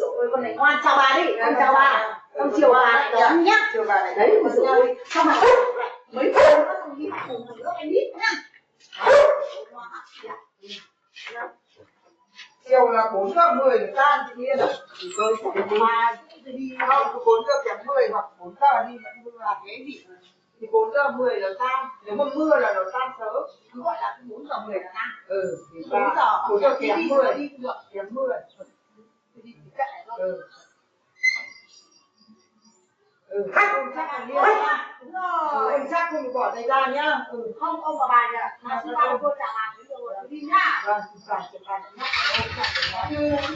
dồi ôi, con này ngoan, chào bà đi, con chào bà. Ông chiều bà lại đón nhá. Chiều bà lại đấy, ôi dồi ôi, xong rồi mấy cô nó không đi học cùng thằng lớp em biết nhá. Chiều là 4:10 là tan chị Liên à? Thì tôi sẽ mà đi không, 4:10 hoặc 4 giờ đi vẫn là cái gì? Thì 4:10 là tan, nếu mà mưa là nó tan sớm. nó gọi là 4:10 là tan. Thì 4 giờ kém đi 10 đi được. kém 10. Đi cạnh này thôi. Chắc là Liên nha. Đúng rồi. Ông chắc không bỏ thời gian nhá. Không, ông và bà nhỉ. Mà chúng ta cô chào bà đến rồi đi nhá. Vâng, chụp ảnh nhá.